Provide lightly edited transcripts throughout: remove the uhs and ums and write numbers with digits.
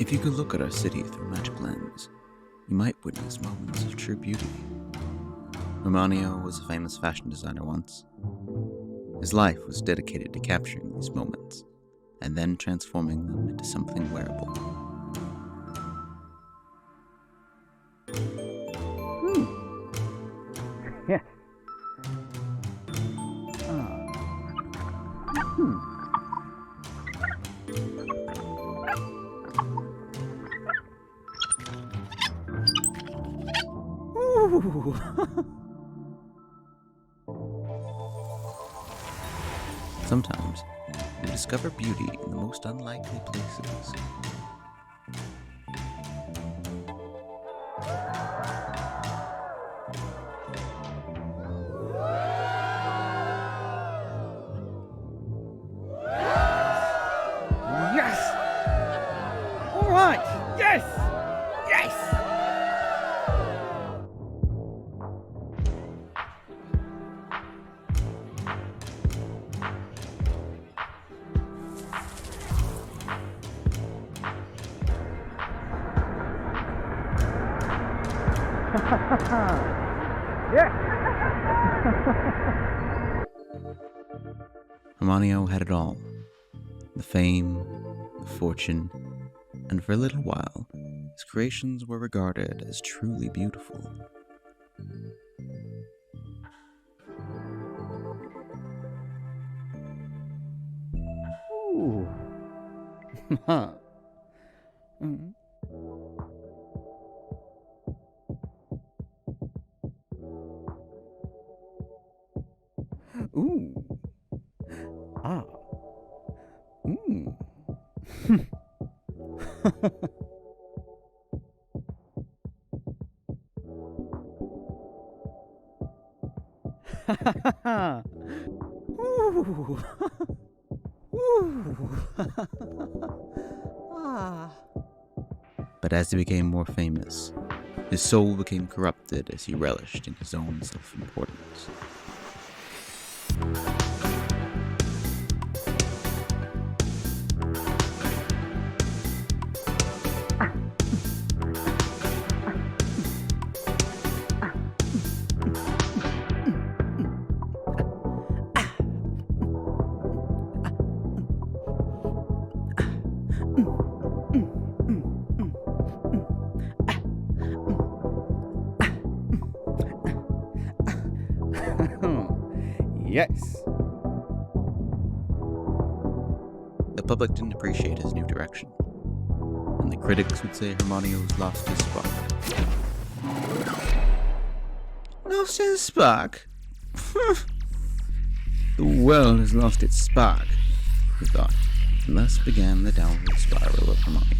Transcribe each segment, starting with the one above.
If you could look at our city through a magic lens, you might witness moments of true beauty. Romanio was a famous fashion designer once. His life was dedicated to capturing these moments, and then transforming them into something wearable. Yes. Ooh. Sometimes, we discover beauty in the most unlikely places. Yes! All right! Yes! Yes! Yes! Romanio had it all. The fame, the fortune, and for a little while, his creations were regarded as truly beautiful. Ooh. Mm. Ooh. Ah. Mm. Ooh. Ooh. Ah. But as he became more famous, his soul became corrupted as he relished in his own self-importance. Yes. The public didn't appreciate his new direction, and the critics would say Hermione's lost his spark. Lost his spark? The world has lost its spark, he thought, and thus began the downward spiral of Hermione.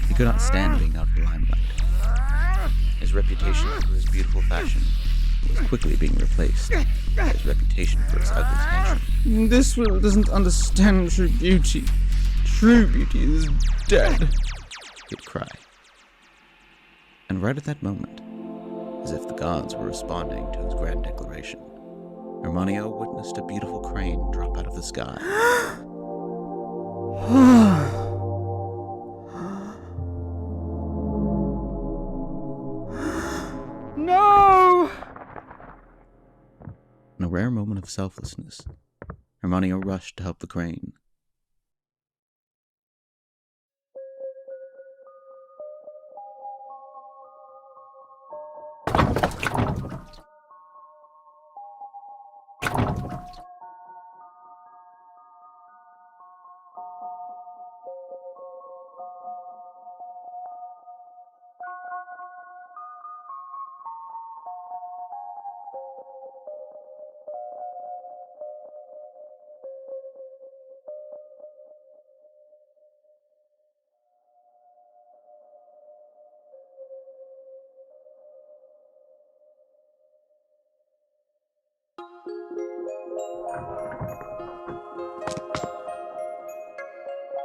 He could not stand being out of the limelight. His reputation for his beautiful fashion was quickly being replaced by his reputation for his ugly fashion. This world doesn't understand true beauty. True beauty is dead. He'd cry. And right at that moment, as if the gods were responding to his grand declaration, Hermione witnessed a beautiful crane drop out of the sky. No! In a rare moment of selflessness, Hermione rushed to help the crane.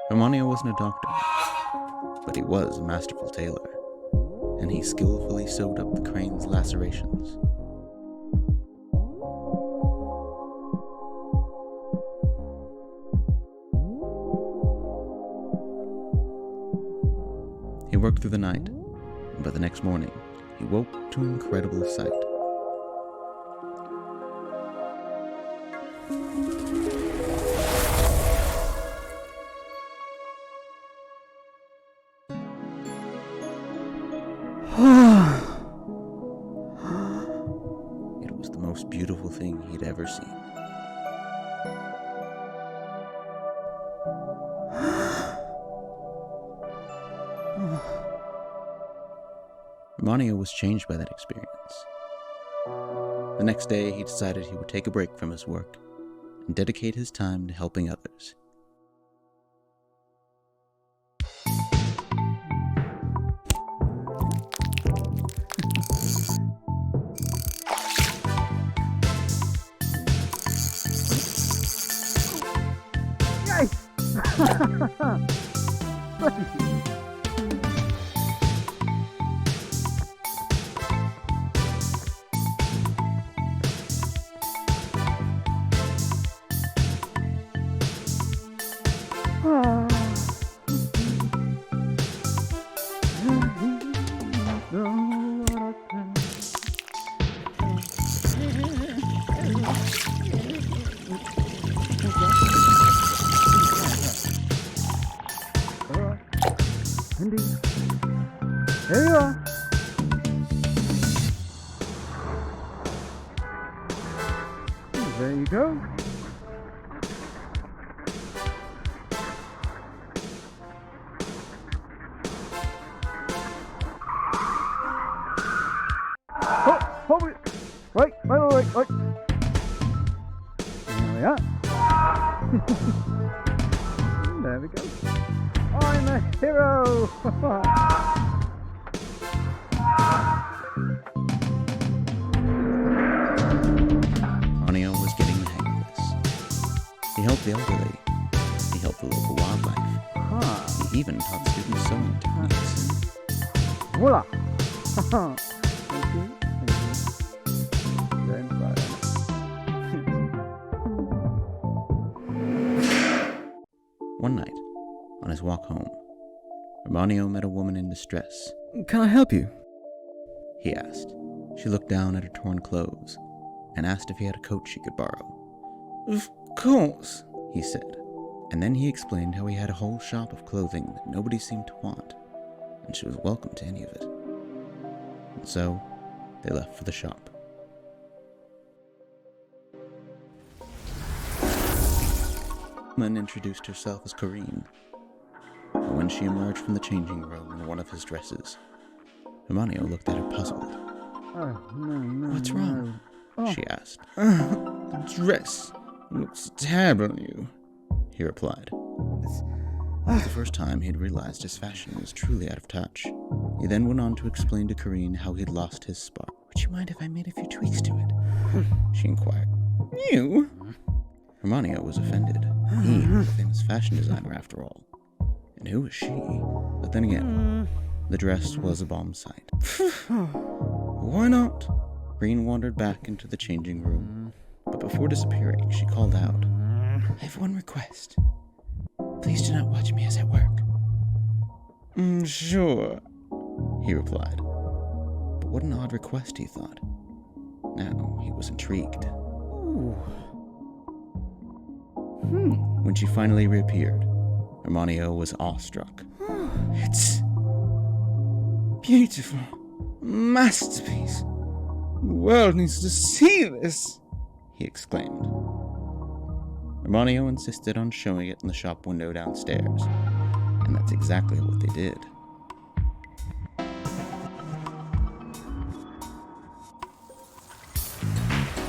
Hermione wasn't a doctor, but he was a masterful tailor. and he skillfully sewed up the crane's lacerations. He worked through the night, and by the next morning, he woke to an incredible sight. It was the most beautiful thing he'd ever seen. Romano was changed by that experience. The next day, he decided he would take a break from his work and dedicate his time to helping others. Here you are. There you go. Hold it. Right. There we are. There we go. I'm a hero. Romano was getting the hang of this. He helped the elderly. He helped the local wildlife. He even taught students sewing techniques. Voila. Thank you. Very inspiring. One night, on his walk home, Romano met a woman in distress. Can I help you? He asked. She looked down at her torn clothes and asked if he had a coat she could borrow. Of course, he said, and then he explained how he had a whole shop of clothing that nobody seemed to want, and she was welcome to any of it. And so, they left for the shop. The woman introduced herself as Corinne, and when she emerged from the changing room in one of his dresses, Romano looked at her puzzled. Oh, no. What's wrong? Oh. She asked. The dress looks terrible on you. He replied. It was the first time he'd realized his fashion was truly out of touch. He then went on to explain to Corinne how he'd lost his spark. Would you mind if I made a few tweaks to it? She inquired. You? Romano was offended. He was a famous fashion designer after all. And who was she? But then again, the dress was a bomb sight. Why not? Corinne wandered back into the changing room, but before disappearing, she called out, I have one request. Please do not watch me as I work. Sure, he replied. But what an odd request, he thought. Now he was intrigued. When she finally reappeared, Romano was awestruck. It's beautiful. Masterpiece. The world needs to see this, he exclaimed. Romano insisted on showing it in the shop window downstairs, and that's exactly what they did.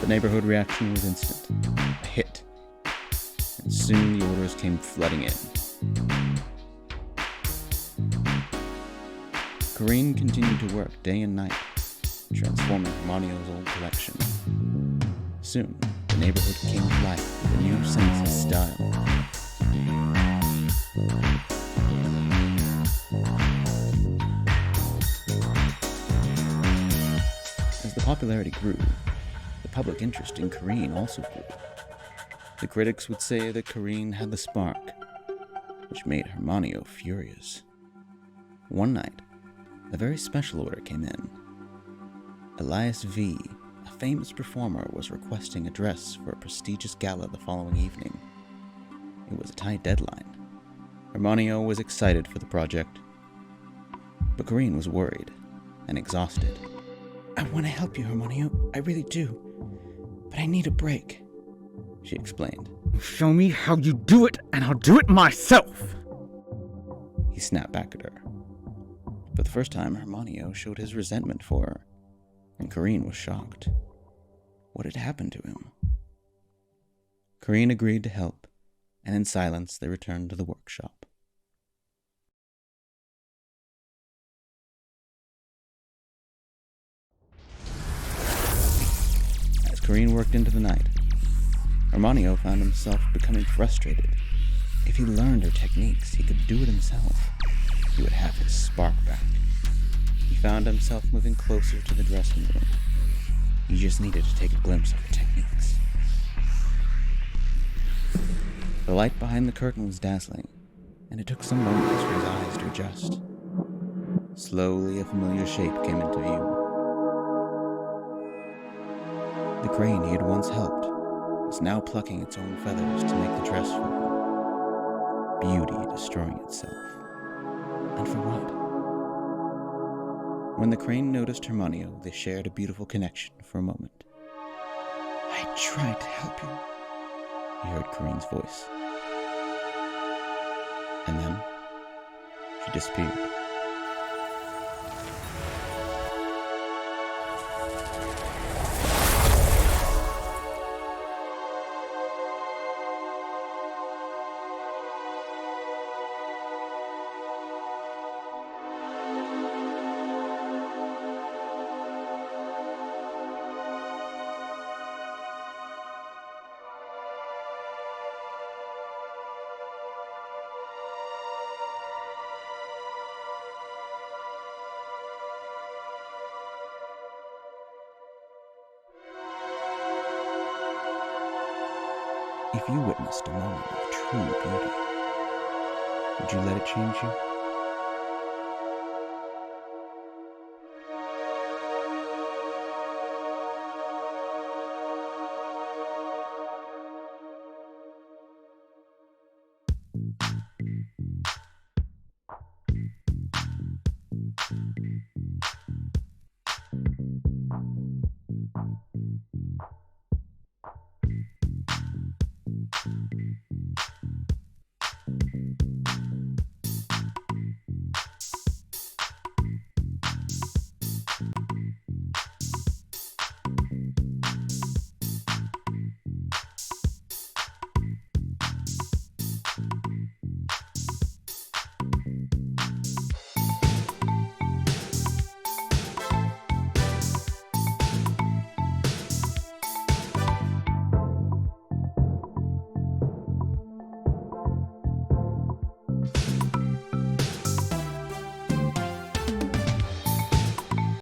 The neighborhood reaction was instant, a hit, and soon the orders came flooding in. Corinne continued to work day and night, transforming Romano's old collection. Soon, the neighborhood came to life with a new sense of style. popularity grew, the public interest in Kareen also grew. The critics would say that Kareen had the spark, which made Hermione furious. One night, a very special order came in. Elias V., a famous performer, was requesting a dress for a prestigious gala the following evening. It was a tight deadline. Hermione was excited for the project, but Kareen was worried and exhausted. I want to help you, Hermione. I really do. But I need a break, she explained. Show me how you do it, and I'll do it myself. He snapped back at her. For the first time, Hermione showed his resentment for her, and Kareen was shocked. What had happened to him? Kareen agreed to help, and in silence they returned to the workshop. As Kareen worked into the night, Hermione found himself becoming frustrated. If he learned her techniques, he could do it himself. He would have his spark back. He found himself moving closer to the dressing room. He just needed to take a glimpse of her techniques. The light behind the curtain was dazzling, and it took some moments for his eyes to adjust. Slowly, a familiar shape came into view. The crane he had once helped was now plucking its own feathers to make the dress for him. Beauty destroying itself. And for what? When the crane noticed Hermione, they shared a beautiful connection for a moment. I tried to help you, he heard Kareen's voice. And then she disappeared. If you witnessed a moment of true beauty, would you let it change you?